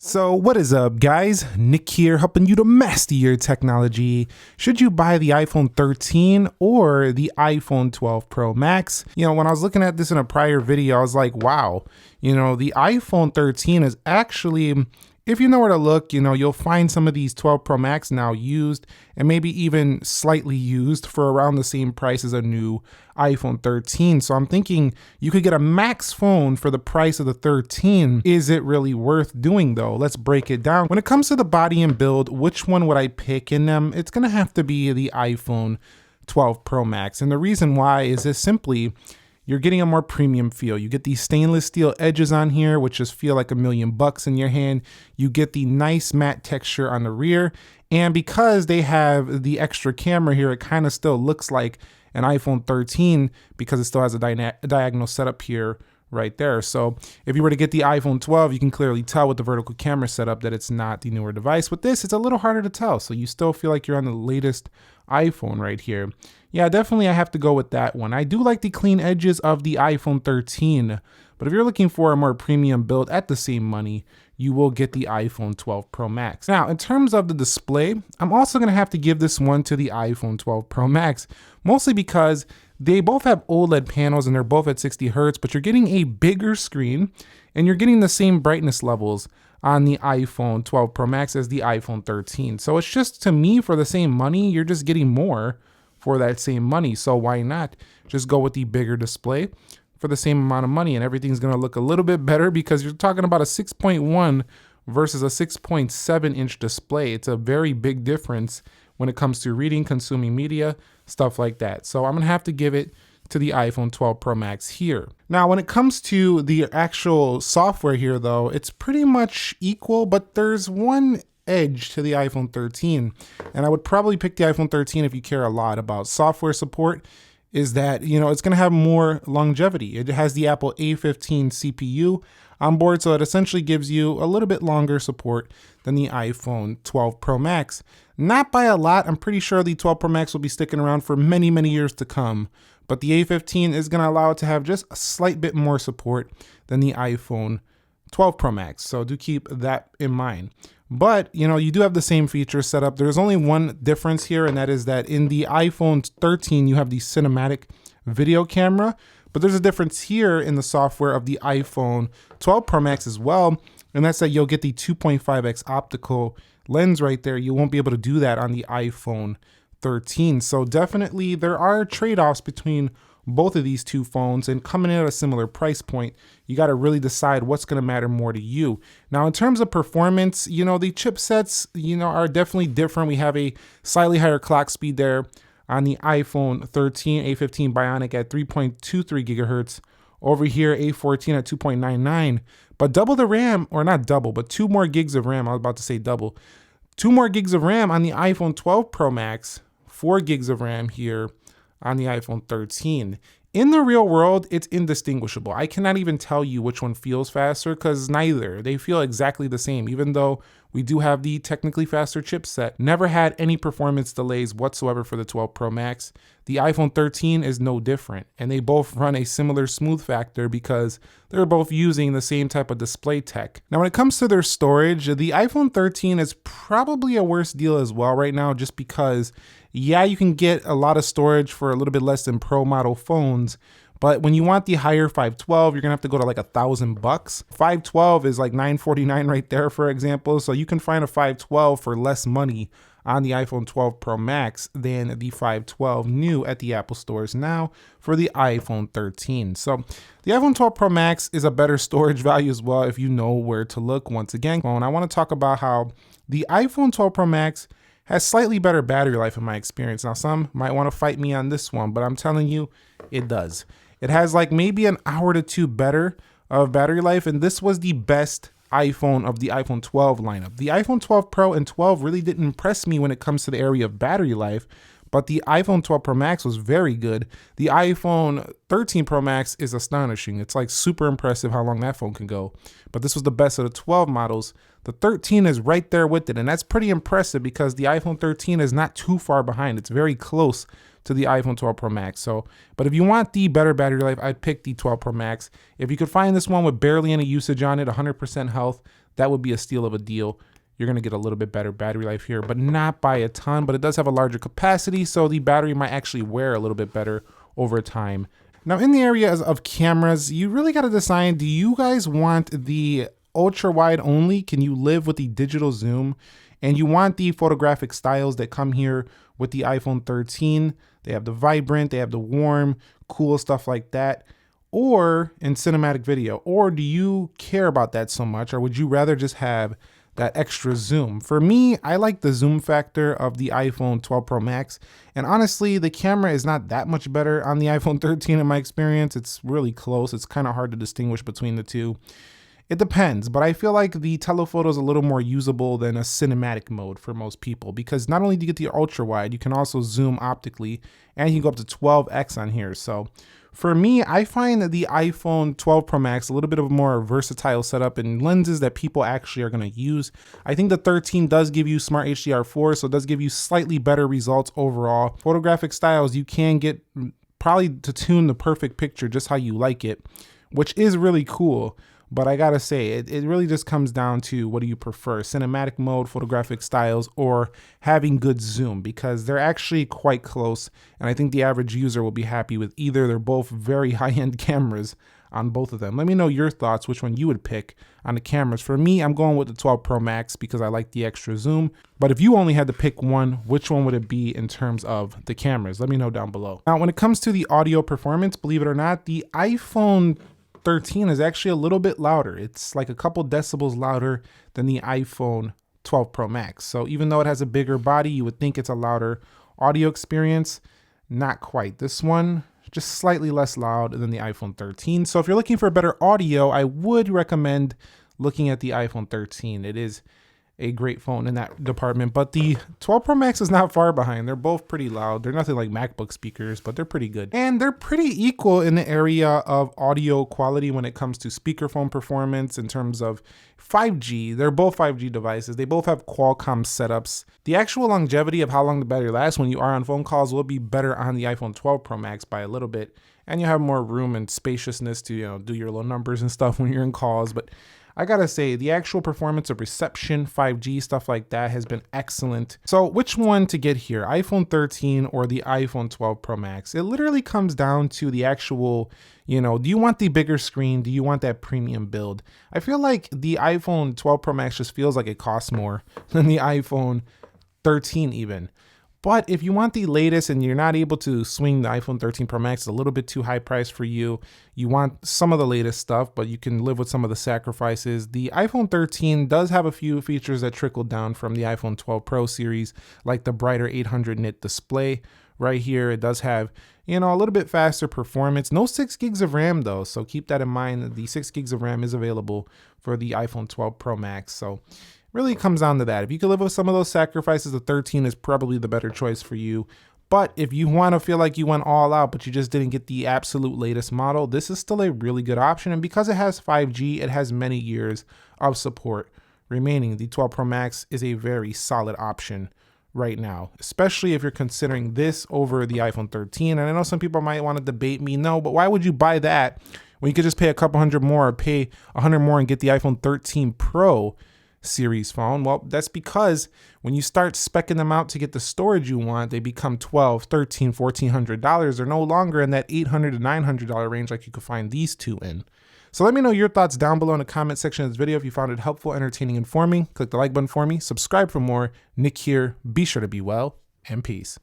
So what is up, guys? Nick here, helping you to master your technology. Should you buy the iPhone 13 or the iPhone 12 Pro Max? When I was looking at this in a prior video, I was like, wow, the iPhone 13 is actually, if you know where to look, you'll find some of these 12 Pro Max now used and maybe even slightly used for around the same price as a new iPhone 13. So I'm thinking you could get a Max phone for the price of the 13. Is it really worth doing though? Let's break it down. When it comes to the body and build, which one would I pick in them? It's gonna have to be the iPhone 12 Pro Max. And the reason why is this simply, you're getting a more premium feel. You get these stainless steel edges on here, which just feel like $1,000,000 in your hand. You get the nice matte texture on the rear. And because they have the extra camera here, it kind of still looks like an iPhone 13 because it still has a diagonal setup here right there. So if you were to get the iPhone 12, you can clearly tell with the vertical camera setup that it's not the newer device. With this, it's a little harder to tell. So you still feel like you're on the latest iPhone right here. Yeah, definitely I have to go with that one. I do like the clean edges of the iPhone 13, but if you're looking for a more premium build at the same money, you will get the iPhone 12 Pro Max. Now, in terms of the display, I'm also gonna have to give this one to the iPhone 12 Pro Max, mostly because they both have OLED panels and they're both at 60 Hertz, but you're getting a bigger screen and you're getting the same brightness levels on the iPhone 12 Pro Max as the iPhone 13. So it's just, to me, for the same money, you're just getting more for that same money. So why not just go with the bigger display for the same amount of money, and everything's gonna look a little bit better because you're talking about a 6.1 versus a 6.7 inch display. It's a very big difference when it comes to reading, consuming media, stuff like that. So I'm gonna have to give it to the iPhone 12 Pro Max here. Now, when it comes to the actual software here though, it's pretty much equal, but there's one edge to the iPhone 13. And I would probably pick the iPhone 13 if you care a lot about software support, is that, it's gonna have more longevity. It has the Apple A15 CPU on board, so it essentially gives you a little bit longer support than the iPhone 12 Pro Max. Not by a lot. I'm pretty sure the 12 Pro Max will be sticking around for many, many years to come, but the A15 is gonna allow it to have just a slight bit more support than the iPhone 12 Pro Max, so do keep that in mind. But, you do have the same feature set up. There's only one difference here, and that is that in the iPhone 13, you have the cinematic video camera, but there's a difference here in the software of the iPhone 12 Pro Max as well, and that's that you'll get the 2.5x optical lens right there. You won't be able to do that on the iPhone 13. So definitely there are trade-offs between both of these two phones, and coming in at a similar price point, you got to really decide what's going to matter more to you. Now, in terms of performance, the chipsets, are definitely different. We have a slightly higher clock speed there on the iPhone 13 A15 Bionic at 3.23 gigahertz. Over here, A14 at 2.99, but double the RAM, or not double, but 2 more gigs of RAM. I was about to say double. 2 more gigs of RAM on the iPhone 12 Pro Max, 4 gigs of RAM here on the iPhone 13. In the real world, it's indistinguishable. I cannot even tell you which one feels faster because neither. They feel exactly the same, even though we do have the technically faster chipset. Never had any performance delays whatsoever for the 12 Pro Max. The iPhone 13 is no different, and they both run a similar smooth factor because they're both using the same type of display tech. Now, when it comes to their storage, the iPhone 13 is probably a worse deal as well right now, just because, yeah, you can get a lot of storage for a little bit less than Pro model phones, but when you want the higher 512, you're gonna have to go to like $1,000. 512 is like $949 right there, for example. So you can find a 512 for less money on the iPhone 12 Pro Max than the 512 new at the Apple stores now for the iPhone 13. So the iPhone 12 Pro Max is a better storage value as well if you know where to look. Once again, I want to talk about how the iPhone 12 Pro Max has slightly better battery life in my experience. Now, some might want to fight me on this one, but I'm telling you, it does. It has like maybe an hour to 2 better of battery life, and this was the best iPhone of the iPhone 12 lineup. The iPhone 12 Pro and 12 really didn't impress me when it comes to the area of battery life, but the iPhone 12 Pro Max was very good. The iPhone 13 Pro Max is astonishing. It's like super impressive how long that phone can go, but this was the best of the 12 models. The 13 is right there with it, and that's pretty impressive because the iPhone 13 is not too far behind. It's very close to the iPhone 12 Pro Max. So, but if you want the better battery life, I'd pick the 12 Pro Max. If you could find this one with barely any usage on it, 100% health, that would be a steal of a deal. You're gonna get a little bit better battery life here, but not by a ton, but it does have a larger capacity, so the battery might actually wear a little bit better over time. Now in the areas of cameras, you really gotta decide, do you guys want the ultra wide only? Can you live with the digital zoom? And you want the photographic styles that come here with the iPhone 13. They have the vibrant, they have the warm, cool stuff like that. Or in cinematic video, or do you care about that so much, or would you rather just have that extra zoom? For me, I like the zoom factor of the iPhone 12 Pro Max. And honestly, the camera is not that much better on the iPhone 13 in my experience. It's really close. It's kind of hard to distinguish between the two. It depends, but I feel like the telephoto is a little more usable than a cinematic mode for most people, because not only do you get the ultra wide, you can also zoom optically, and you can go up to 12x on here. So for me, I find that the iPhone 12 Pro Max a little bit of a more versatile setup and lenses that people actually are going to use. I think the 13 does give you Smart HDR4, so it does give you slightly better results overall. Photographic styles, you can get probably to tune the perfect picture just how you like it, which is really cool. But I gotta say, it really just comes down to, what do you prefer? Cinematic mode, photographic styles, or having good zoom? Because they're actually quite close, and I think the average user will be happy with either. They're both very high-end cameras on both of them. Let me know your thoughts, which one you would pick on the cameras. For me, I'm going with the 12 Pro Max because I like the extra zoom. But if you only had to pick one, which one would it be in terms of the cameras? Let me know down below. Now, when it comes to the audio performance, believe it or not, the iPhone 13 is actually a little bit louder. It's like a couple decibels louder than the iPhone 12 Pro Max. So even though it has a bigger body, you would think it's a louder audio experience. Not quite. This one, just slightly less loud than the iPhone 13. So if you're looking for better audio, I would recommend looking at the iPhone 13. It is a great phone in that department, but the 12 Pro Max is not far behind. They're both pretty loud. They're nothing like MacBook speakers, but they're pretty good. And they're pretty equal in the area of audio quality when it comes to speakerphone performance in terms of 5G. They're both 5G devices. They both have Qualcomm setups. The actual longevity of how long the battery lasts when you are on phone calls will be better on the iPhone 12 Pro Max by a little bit. And you have more room and spaciousness to, do your little numbers and stuff when you're in calls. But I gotta say, the actual performance of reception, 5G, stuff like that has been excellent. So which one to get here, iPhone 13 or the iPhone 12 Pro Max? It literally comes down to the actual, do you want the bigger screen? Do you want that premium build? I feel like the iPhone 12 Pro Max just feels like it costs more than the iPhone 13 even. But if you want the latest and you're not able to swing the iPhone 13 Pro Max, it's a little bit too high priced for you. You want some of the latest stuff, but you can live with some of the sacrifices. The iPhone 13 does have a few features that trickle down from the iPhone 12 Pro series, like the brighter 800 nit display right here. It does have, a little bit faster performance. No 6 gigs of RAM though, so keep that in mind. The 6 gigs of RAM is available for the iPhone 12 Pro Max. So really comes down to that. If you can live with some of those sacrifices, the 13 is probably the better choice for you. But if you want to feel like you went all out, but you just didn't get the absolute latest model, this is still a really good option. And because it has 5G, it has many years of support remaining. The 12 Pro Max is a very solid option right now, especially if you're considering this over the iPhone 13. And I know some people might want to debate me, no, but why would you buy that when you could just pay a couple hundred more or pay 100 more and get the iPhone 13 Pro series phone? Well, that's because when you start speccing them out to get the storage you want, they become $1,200, $1,300, $1,400. They're no longer in that $800 to $900 range like you could find these two in. So let me know your thoughts down below in the comment section of this video. If you found it helpful, entertaining, informing, click the like button for me, subscribe for more. Nick here. Be sure to be well, and peace.